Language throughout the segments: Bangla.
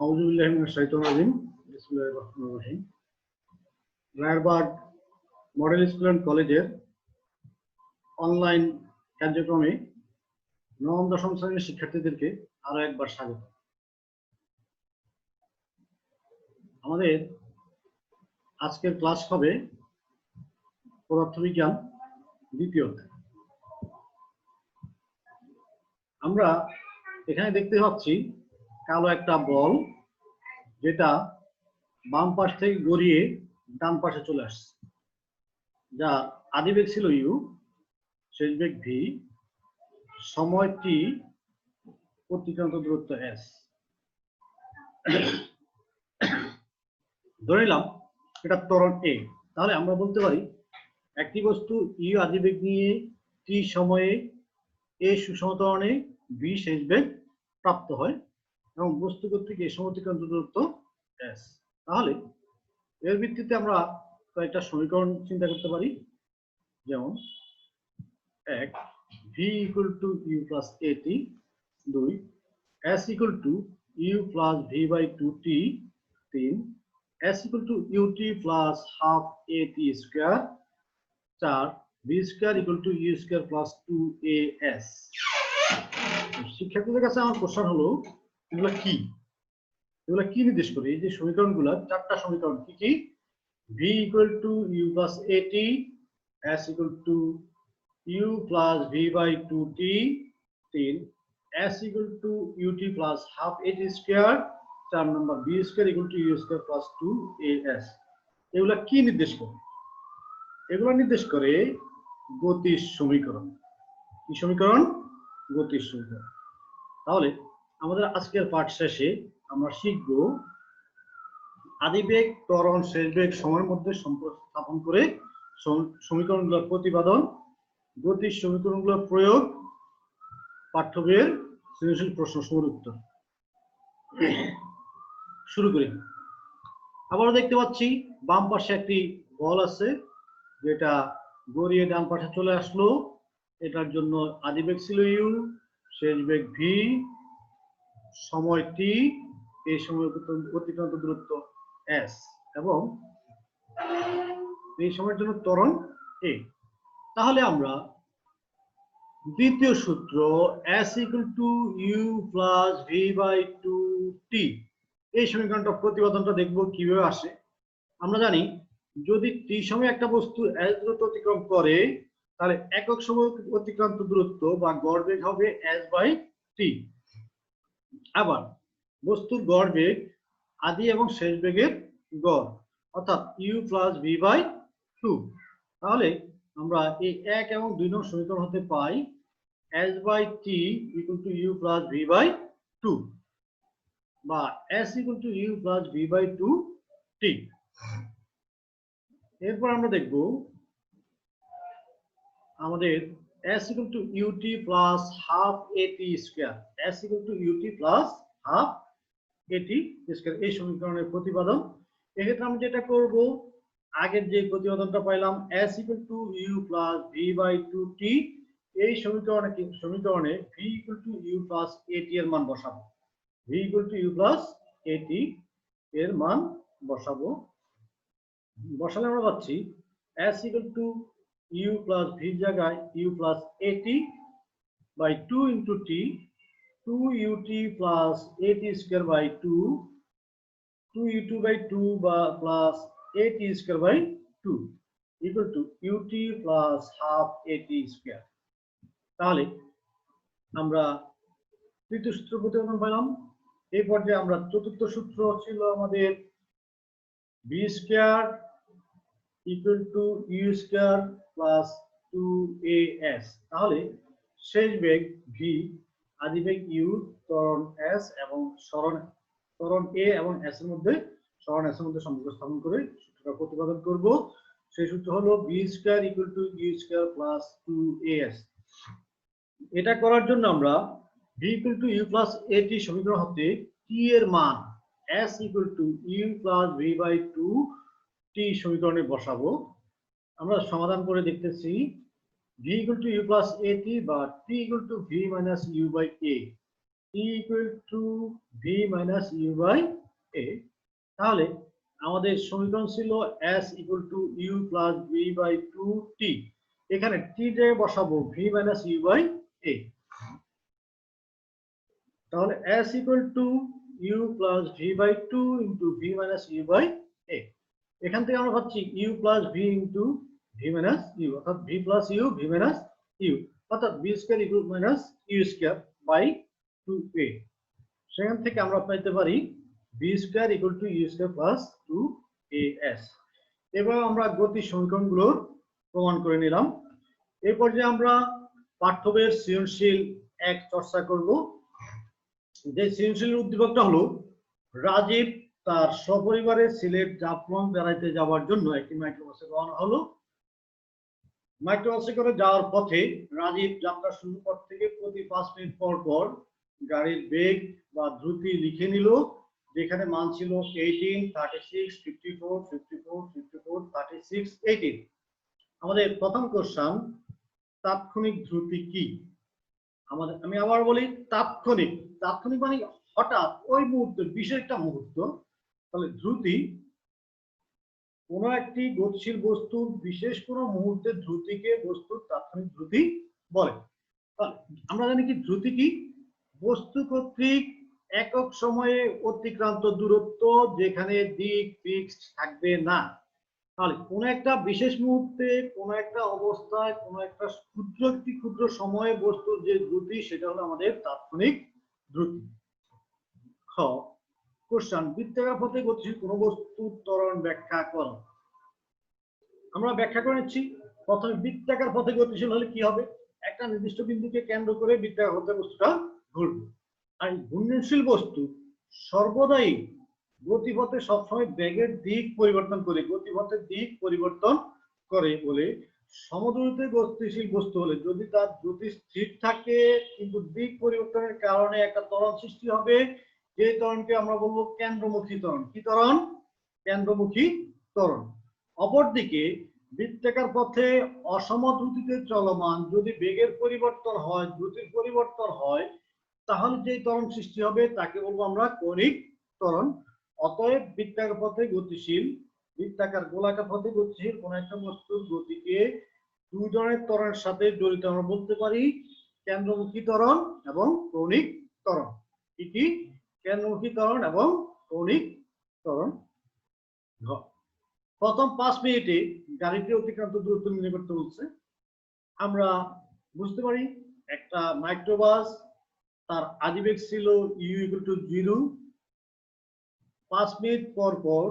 আউযুবিল্লাহি মিনাশ শাইতানির রাজিম। বিসমিল্লাহির রহমানির রহিম। রায়ারবাগ মডেল স্কুল অ্যান্ড কলেজের অনলাইন কার্যক্রমে নবম দশম শ্রেণীর শিক্ষার্থীদেরকে আরো একবার স্বাগত। আমাদের আজকের ক্লাস হবে পদার্থবিজ্ঞান দ্বিতীয় অধ্যায়। আমরা এখানে দেখতে পাচ্ছি কালো একটা বল, যেটা বাম পাশ থেকে গড়িয়ে ডান পাশে চলে আসছে, যা আদিবেগ ছিল ইউ, শেষ বেগ ভি, সময় টি, অতিক্রান্ত দূরত্ব এস। ধরে নিলাম এটা ত্বরণ এ। তাহলে আমরা বলতে পারি একটি বস্তু ইউ আদিবেগ নিয়ে টি সময়ে এ সুষম ত্বরণে ভি শেষ বেগ প্রাপ্ত হয় এবং বস্তু কর্তৃক এ সময় অতিক্রান্ত দূরত্ব এস। তাহলে এর ভিত্তিতে আমরা কয়েকটা সমীকরণ চিন্তা করতে পারি, যেমন এক, v equal to u plus a t, দুই, s equal to u plus v by two t, তিন, s equal to u t plus half a t square, চার, v square equal to u square plus two a s. শিক্ষার্থীদের কাছে আমার প্রশ্ন হলো, এগুলো কি? এগুলো কি নির্দেশ করে? এই যে সমীকরণগুলো, চারটা সমীকরণ কি কি? V equal to u plus a t, s equal to u plus v by two t, তিন, s equal to u t plus half a t square, চার number v square equal to u square plus two a s. এগুলা কি নির্দেশ করে? এগুলো নির্দেশ করে গতির সমীকরণ। কি সমীকরণ? গতির সমীকরণ। তাহলে আমাদের আজকের পাঠ শেষে আমরা শিখব আদিবেগ, ত্বরণ, শেষ বেগ সময়ের মধ্যে সম্পর্ক স্থাপন করে সমীকরণগুলোর প্রতিপাদন, গতির সমীকরণগুলোর প্রয়োগ, পাঠ্য বইয়ের সৃজনশীল প্রশ্নসমূহের উত্তর। শুরু করি। আবারও দেখতে পাচ্ছি বাম পাশে একটি বল আছে, যেটা গড়িয়ে ডান পাশে চলে আসলো। এটার জন্য আদিবেগ ছিল ইউ, শেষ বেগ ভি, সময় টি, এই সময় অতিক্রান্ত দূরত্ব এস এবং এই সময়ের জন্য ত্বরণ এ। তাহলে আমরা দ্বিতীয় সূত্র s equal to u plus v by two t, এই সমীকরণটা প্রতিপাদনটা দেখব কিভাবে আসে। আমরা জানি যদি টি সময় একটা বস্তু এস দূরত্ব অতিক্রম করে, তাহলে একক সময় অতিক্রান্ত দূরত্ব বা গড় বেগ হবে এস বাই টি। আবার বস্তুর গড় বেগ আদি এবং শেষ বেগের গড়, অর্থাৎ u plus v by two. তাহলে আমরা এই এক এবং দুই নং সমীকরণ হতে পাই s by t equal to u plus v by two, বা s equal to u plus v by two t. এরপর আমরা দেখব আমাদের s equal to ut plus half at square, s equal to ut plus half at square, এই সমীকরণের প্রতিপাদন। এক্ষেত্রে আমরা যেটা করব, আগের যে প্রতিপাদনটা পাইলাম s equal to u plus v by 2t, এই সমীকরণে v equal to u plus at এর মান বসাবো। v equal to u plus at এর মান বসাবো। বসালে আমরা পাচ্ছি s equal to u plus v জায়গায় u plus at by 2 into t, 2 ut plus at square by 2, 2 ut by 2 বা plus at square by 2 equal to ut plus half at square। তাহলে আমরা তৃতীয় সূত্র প্রতিপাদন পেলাম। এই পর্যায়ে আমরা চতুর্থ সূত্র ছিল আমাদের v square equal to u square plus 2as। তাহলে শেষ বেগ v, আদিবেগ u, ত্বরণ s এবং ত্বরণ a এবং s এর মধ্যে সম্পর্ক স্থাপন করে সূত্রটা প্রতিপাদন করব। সেই সূত্র হলো v square equal to u square plus 2as। এটা করার জন্য আমরা v equal to u plus at সমীকরণ হতে t এর মান s equal to u plus v by 2 t সমীকরণে বসাবো। আমরা সমাধান করে দেখতেছি v equal to u plus at বা t equal to v minus u by a। T equal to v minus u by a. তাহলে আমাদের সমীকরণ ছিল s equal to u plus v by two t. এখানে টি জায়গায় বসাবো v minus u by a. তাহলে s equal to u plus v by two into v minus u by a. এখান থেকে আমরা পাচ্ছি u plus v into v minus u, অর্থাৎ v plus u v minus u, অর্থাৎ v square equal minus u square by two a. সেখান থেকে আমরা পেতে পারি v square equal to u square plus two a s. এবার আমরা গতি সমীকরণগুলোর প্রমাণ করে নিলাম। এই পর্যায়ে আমরা পাঠ্যবইয়ের সৃজনশীল এক চর্চা করব। যে সৃজনশীল উদ্দীপকটা হলো রাজীব তার সপরিবারে সিলেট জাফলং বেড়াইতে যাওয়ার জন্য একটি মাইক্রোবাসে রওনা হলো। মাইক্রোবাসে করে যাওয়ার পথে রাজীব যাত্রা শুরুর পর থেকে প্রতি 5 মিনিট পর পর গাড়ির বেগ বা দ্রুতি লিখে নিল, যেখানে মান ছিল 18, 36, 54, 54, 54, 36, 18। আমাদের প্রথম কোশ্চেন, তাৎক্ষণিক দ্রুতি কি? আমি আবার বলি, তাৎক্ষণিক। তাৎক্ষণিক মানে হঠাৎ, ওই মুহূর্তে, বিশেষ একটা মুহূর্ত। তাহলে দ্রুতি কোন একটি গতিশীল বস্তুর বিশেষ কোন মুহূর্তে দ্রুতিকে বস্তুর তাৎক্ষণিক দ্রুতি বলে। আমরা জানি কি দ্রুতি কি? বস্তু কর্তৃক একক সময়ে অতিক্রান্ত দূরত্ব যেখানে দিক ফিক্সড থাকবে না। তাহলে কোন একটা বিশেষ মুহূর্তে, কোন একটা অবস্থায়, কোন একটা ক্ষুদ্র সময়ে বস্তুর যে দ্রুতি, সেটা হলো আমাদের তাৎক্ষণিক দ্রুতি। খ কোশ্চেন, বৃত্তাকার পথে গতিশীল কোন বস্তুর ত্বরণ ব্যাখ্যা করো। আমরা ব্যাখ্যা করে নিচ্ছি। প্রথমে বৃত্তাকার পথে গতিশীল হলে কি হবে? একটা নির্দিষ্ট বিন্দুকে কেন্দ্র করে বৃত্তাকার পথে বস্তুটা ঘুরবে। আর ঘূর্ণনশীল বস্তু সর্বদাই গতিপথে সবসময় বেগের দিক পরিবর্তন করে, গতিপথের দিক পরিবর্তন করে বলে সমদ্রুতে গতিশীল বস্তু হলে যদি তার দ্রুতি স্থির থাকে কিন্তু দিক পরিবর্তনের কারণে একটা ত্বরণ সৃষ্টি হবে, যে ত্বরণকে আমরা বলবো কেন্দ্রমুখী ত্বরণ। কি ত্বরণ? কেন্দ্রমুখী ত্বরণ। অপরদিকে বৃত্তাকার পথে অসম দ্রুতিতে চলমান যদি বেগের পরিবর্তন হয়, দ্রুতির পরিবর্তন হয়, তাহলে যে ত্বরণ সৃষ্টি হবে তাকে বলবো আমরা কৌণিক ত্বরণ। অতএব বৃত্তাকার পথে গতিশীল, বৃত্তাকার গোলাকার পথে গতিশীল কোন একটা বস্তুর গতিকে দুই ধরনের ত্বরণের সাথে জড়িত আমরা বলতে পারি কেন্দ্রমুখী ত্বরণ এবং কৌণিক ত্বরণ। কি কি? কেন্দ্রমুখী ত্বরণ এবং কৌণিক ত্বরণ। প্রথম 5 মিনিটে গাড়িটি অতিক্রান্ত দূরত্ব নির্ণয় করতে বলছে। আমরা বুঝতে পারি একটা মাইক্রোবাস, তার আদিবেগ ছিল u ইকুয়াল টু 0। 5 মিনিট পর পর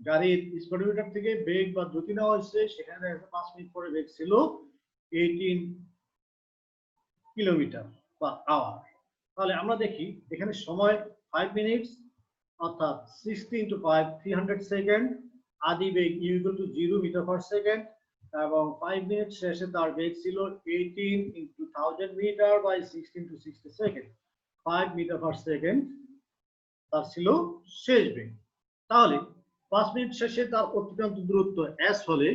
গাড়ির স্পিডোমিটার থেকে বেগ বা দ্রুতি নেওয়া হয়েছে, সেখানে 5 মিনিট পরে বেগ ছিল 18 কিলোমিটার পার আওয়ার। তাহলে আমরা দেখি এখানে সময় 5 মিনিট, অর্থাৎ 60 × 5 300 সেকেন্ড। আদিবেগ u equal to 0 metre per second এবং 5 মিনিট শেষে তার বেগ ছিল 18 × 1000 metre by 16 × 60 second. 5 metre per second তার ছিল শেষ বেগ। তাহলে 5 মিনিট শেষে তার অতিক্রান্ত দূরত্ব s হলে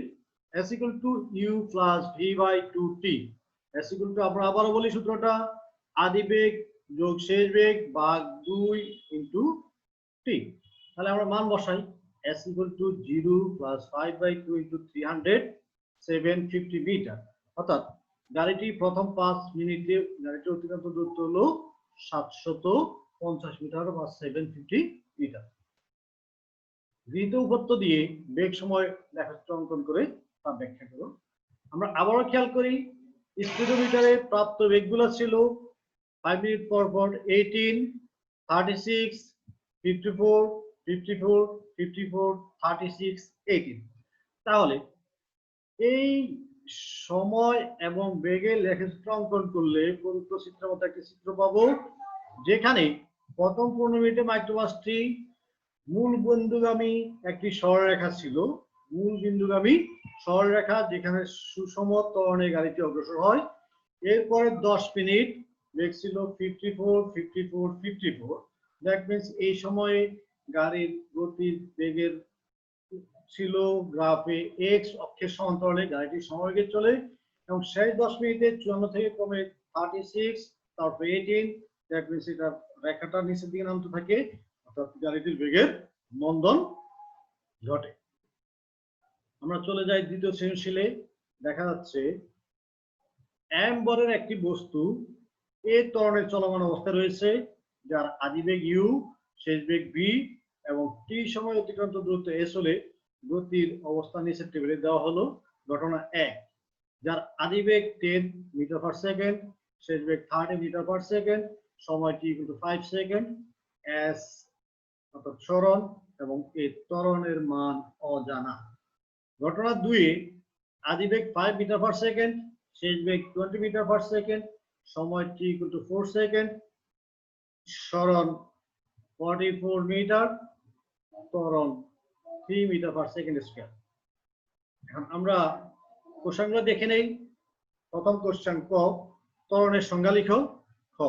s equal to u plus v by 2t। s equal to, আমরা আবারও বলি সূত্রটা, আদিবেগ যোগ শেষ বেগ ভাগ 2 ইনটু t। তাহলে আমরা মান বসাই, s equal to 0 plus 5 by 2 into 300 750 metre. অর্থাৎ গাড়িটি প্রথম 5 মিনিটে গাড়িটির অতিক্রান্ত দূরত্ব হলো 750 মিটার বা 750 মিটার। গৃহীত উপপাদ্য দিয়ে বেগ সময় লেখাচিত্র অঙ্কন করে তা ব্যাখ্যা করো। আমরা আবারও খেয়াল করি, স্পিডোমিটারে প্রাপ্ত বেগগুলো ছিল 5 মিনিট পর পর 18, 36, 54, 54, 54, 36, 18। তাহলে এই সময় এবং বেগের লেখাচিত্র অঙ্কন করলে প্রদত্ত চিত্রের মতো একটি চিত্র পাবো, যেখানে প্রথম 15 মিনিটে মাইক্রোবাসটি মূল বিন্দুগামী একটি সরলরেখা ছিল, মূল বিন্দুগামী সরলরেখা, যেখানে সুষম ত্বরণে গাড়িটি অগ্রসর হয়। এরপরে 10 মিনিট বেগ ছিল 54, 54, 54। দ্যাট মিনস এই সময়ে গাড়ির গতির বেগের ছিল গ্রাফে এক্স অক্ষের সমান্তরালে গাড়িটি সমবেগে চলে এবং শেষ 10 মিনিটে 54 থেকে কমে 36, তারপরে 18। দ্যাট মিনস এটা রেখাটা নিচের দিকে নামতে থাকে, অর্থাৎ গাড়িটির বেগের মন্দন ঘটে। আমরা চলে যাই দ্বিতীয় সৃজনশীলে। দেখা যাচ্ছে m বরের একটি বস্তু এ ত্বরণে চলমান অবস্থায় রয়েছে, যার আদিবেগ u, শেষ বেগ v এবং t সময় অতিক্রান্ত দূরত্ব s হলে গতির অবস্থান নিচের টেবিলে দেওয়া হলো। ঘটনা 1, যার আদিবেগ 10 মিটার পার সেকেন্ড, শেষ বেগ 30 মিটার পার সেকেন্ড, সময় t = 5 সেকেন্ড, s অর্থাৎ সরণ এবং এই ত্বরণের মান অজানা। ঘটনা 2, আদিবেগ 5 মিটার পার সেকেন্ড, শেষ বেগ 20 মিটার পার সেকেন্ড, সময় t = 4 সেকেন্ড, সরণ 44 মিটার, ত্বরণ 3 মিটার পার সেকেন্ড স্কয়ার। এখন আমরা কোশ্চেনগুলো দেখে নেই। প্রথম কোশ্চেন ক, ত্বরণের সংজ্ঞা লিখো। খ,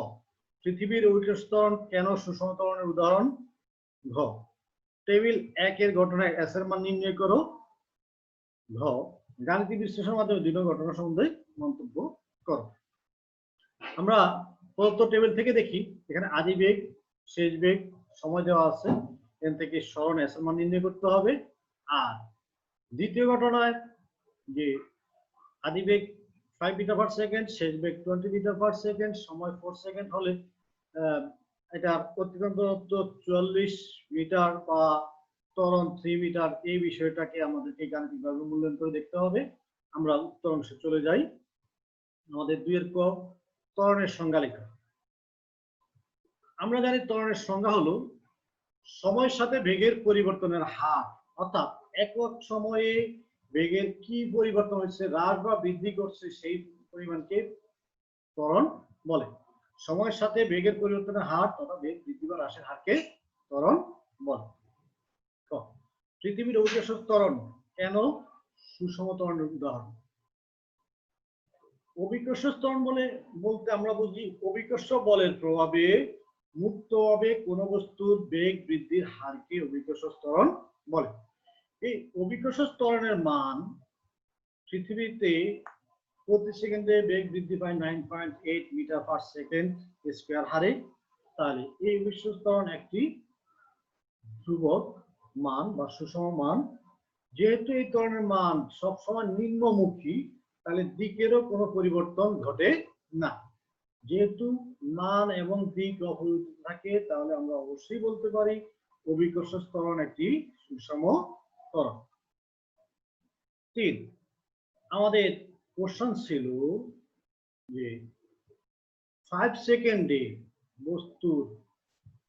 পৃথিবীর অভিকর্ষ ত্বরণ কেন সুষম ত্বরণের উদাহরণ? ঘ, টেবিল 1 এর ঘটনায় s এর মান নির্ণয় করো। ঘ, গাণিতিক বিশ্লেষণের মাধ্যমে দুটো ঘটনা সম্বন্ধে মন্তব্য করো। আমরা প্রদত্ত টেবিল থেকে দেখি, এখানে আদিবেগ, শেষ বেগ, সময় দেওয়া আছে, এখান থেকে সরণ s এর মান নির্ণয় করতে হবে। আর দ্বিতীয় ঘটনায় যে আদিবেগ 5 মিটার পার সেকেন্ড, শেষ বেগ 20 মিটার পার সেকেন্ড, সময় 4 সেকেন্ড হলে এটা অতিক্রান্ত দূরত্ব 44 মিটার বা ত্বরণ 3 মিটার, এই বিষয়টাকে আমাদেরকে গাণিতিকভাবে মূল্যায়ন করে দেখতে হবে। আমরা উত্তর অংশে চলে যাই। আমাদের 2 এর ক, ত্বরণের সংজ্ঞা লেখা। আমরা জানি ত্বরণের সংজ্ঞা হলো সময়ের সাথে বেগের পরিবর্তনের হার, অর্থাৎ একক সময়ে বেগের কি পরিবর্তন হচ্ছে, হ্রাস বা বৃদ্ধি করছে, সেই পরিমাণকে ত্বরণ বলে। সময়ের সাথে বেগের পরিবর্তনের হার তথা বেগ বৃদ্ধি বা হ্রাসের হারকে ত্বরণ বলে। পৃথিবীর অভিকর্ষ ত্বরণ কেন সুষম ত্বরণের উদাহরণ? অভিকর্ষ ত্বরণ বলতে আমরা বুঝি অভিকর্ষ বলের প্রভাবে মুক্তভাবে কোনো বস্তুর বেগ বৃদ্ধির হারকে অভিকর্ষ ত্বরণ বলে। এই অভিকর্ষ ত্বরণের মান পৃথিবীতে প্রতি সেকেন্ডে বেগ বৃদ্ধি পায় 9.8 মিটার পার সেকেন্ড স্কয়ার হারে। তাহলে এই অভিকর্ষ ত্বরণ একটি ধ্রুবক মান বা সুষম মান। যেহেতু এই ত্বরণের মান সবসময় নিম্নমুখী, তাহলে দিকেরও কোনো পরিবর্তন ঘটে না। যেহেতু মান এবং দিক অপরিবর্তিত থাকে, তাহলে আমরা অবশ্যই বলতে পারি অভিকর্ষ ত্বরণ একটি সুষম ত্বরণ। 3, আমাদের কোশ্চেন ছিল যে 5 সেকেন্ডে বস্তুর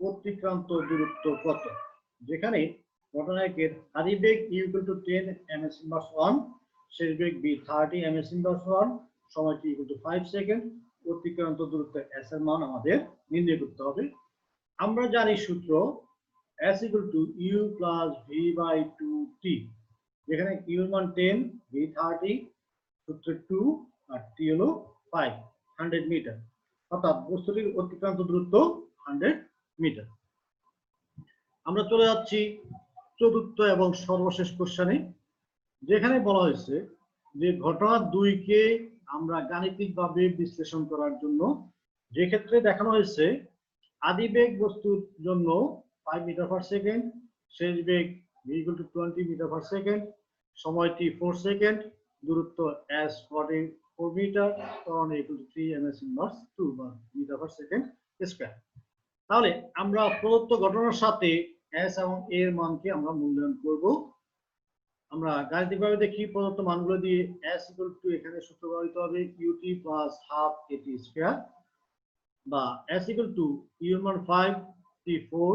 অতিক্রান্ত দূরত্ব কত, যেখানে ঘটনা একের আদিবেগ u = 10 ms inverse 1, শেষ বেগ v 30 ms inverse 1, সময় t = 5 সেকেন্ড, অতিক্রান্ত দূরত্ব s এর মান আমাদের নির্ণয় করতে হবে। আমরা জানি সূত্র s = u + v/2t, যেখানে u এর মান 10, v 30, সূত্র 2 আর t হলো 5, 100 মিটার, অর্থাৎ বস্তুটির অতিক্রান্ত দূরত্ব 100 মিটার। আমরা চলে যাচ্ছি চতুর্থ এবং সর্বশেষ কোশ্চেনে, যেখানে বলা হয়েছে যে ঘটনা 2 কে আমরা গাণিতিকভাবে বিশ্লেষণ করার জন্য, যে ক্ষেত্রে দেখানো হয়েছে আদিবেগ বস্তুর জন্য 5 মিটার পার সেকেন্ড, শেষ বেগ v = 20 মিটার পার সেকেন্ড, সময় t 4 সেকেন্ড, দূরত্ব s 44 মিটার, ত্বরণ a = 3 ms inverse 2 বা মিটার পার সেকেন্ড স্কয়ার। তাহলে আমরা প্রদত্ত ঘটনার সাথে s এবং a এর মানকে আমরা মূল্যায়ন করব। আমরা গাণিতিকভাবে দেখি, প্রদত্ত মানগুলো দিয়ে s = এখানে সূত্র ব্যবহৃত হবে ut + half at স্কয়ার, বা s = u এর মান 5, t 4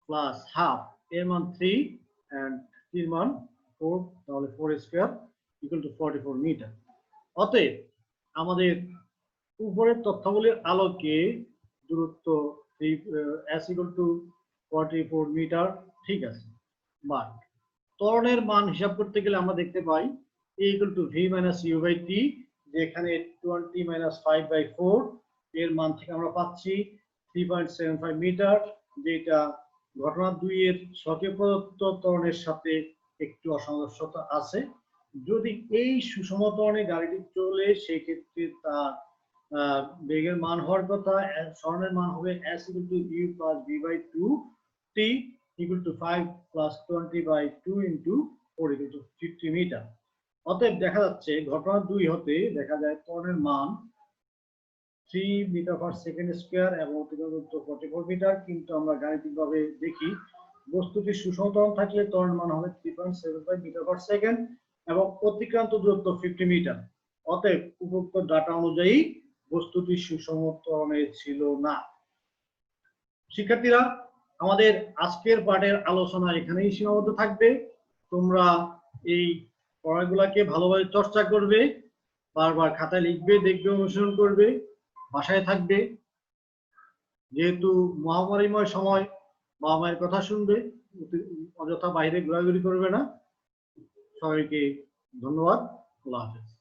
plus half, এর মান 3 and t এর মান 4, তাহলে 4 স্কয়ার = 44 মিটার। অতএব আমাদের উপরের তথ্যাবলীর আলোকে দূরত্ব s = 44 মিটার ঠিক আছে, বাট ত্বরণের মান হিসাব করতে গেলে আমরা দেখতে পাই a = v - u/t, যেখানে 20 - 5/4 এর মান থেকে আমরা পাচ্ছি 3.75 মিটার, যেটা ঘটনা 2 এর স্বকীয় প্রদত্ত ত্বরণের সাথে একটু অসামঞ্জস্যতা আছে। যদি এই সুষম ত্বরণে গাড়িটি চলে, সেই ক্ষেত্রে তার বেগের মান হওয়ার কথা, সরণের মান হবে s equal to u plus v by 2 t equal to 5 plus 20 by 2 into 4 equal to 50 metre. অতএব দেখা যাচ্ছে ঘটনা 2 হতে দেখা যায় ত্বরণের মান 3 মিটার পার সেকেন্ড স্কয়ার এবং অতিক্রান্ত দূরত্ব 44 মিটার, কিন্তু আমরা গাণিতিকভাবে দেখি বস্তুটি সুষম ত্বরণ থাকলে ত্বরণের মান হবে 3.75 মিটার পার সেকেন্ড এবং অতিক্রান্ত দূরত্ব 50 মিটার। অতএব উপরোক্ত ডাটা অনুযায়ী বস্তুটি সুষম ত্বরণে ছিল না। শিক্ষার্থীরা, আমাদের আজকের পাঠের আলোচনা এখানেই সীমাবদ্ধ থাকবে। তোমরা এই পড়াগুলাকে ভালোভাবে চর্চা করবে, বারবার খাতায় লিখবে, দেখবে, অনুসরণ করবে, বাসায় থাকবে। যেহেতু মহামারীময় সময়, বাবা মায়ের কথা শুনবে, অযথা বাইরে ঘোরাঘুরি করবে না। সবাইকে ধন্যবাদ। আল্লাহ হাফেজ।